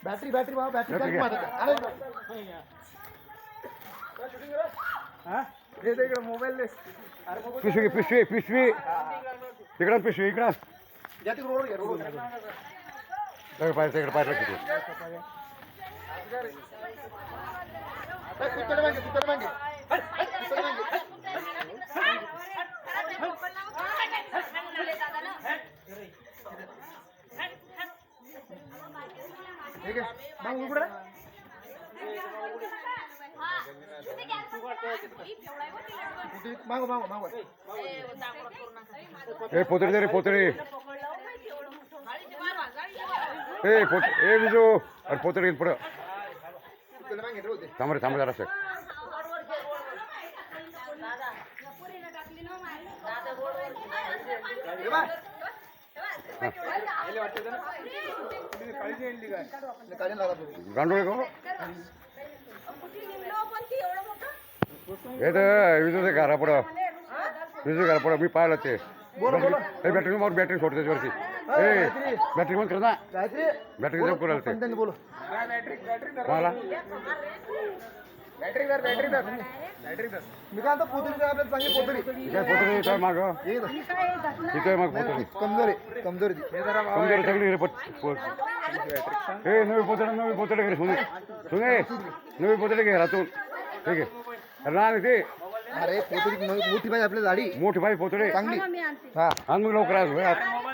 battery battery भाऊ battery काय माझं अरे हां दे दे इकडे मोबाईल दे पिशवी पिशवी पिशवी तिकडं पिशवी इकडं या ती रोड घे रोड तिकडे पाहिजे किती कुत्तर मागे कुत्तर मागे ठीक आहे मग उघडा मागो मागो मागो ए पोतळी दे रे पोतळी ए विजू अरे पोतळी पुढं थांब थांब जरा सर गांडोळे का हे तर विजूचं घरा पुढं विजू घरा पुढं मी पाहिलं ते बॅटरी मग बॅटरी सोडते त्याच्यावरती ए बॅटरी बंद कर ना बॅटरी जप करायला ते बोलो मला बॅटरी धर बॅटरी धर बॅटरी धर मी काय म्हणतो पोतरी आपल्याला चांगली पोतरी काय पोतळी काय माग तिथे मग पोतळी कमजोरी कमजोरी कमजोरी चांगली रे ए नवी पोतळी घे सुने सुने नवी पोतळी घे रातून ठीक आहे रान ते अरे पोतरी मोठी बाई आपल्या गाडी मोठी बाई पोतळी चांगली हा आण मग लवकर आज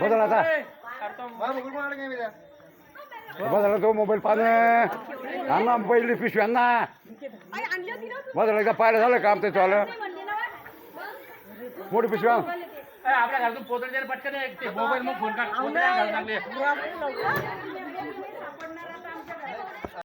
बदल आता बदला तो मोबाईल पाहणं अण्णा पहिली पिशवी अण्णा बदल एकदा पाहिलं झालं काम ते चालू मोठी पिशवी आपल्या घरातून पोतळी पटकन मोबाईल मग फोन कर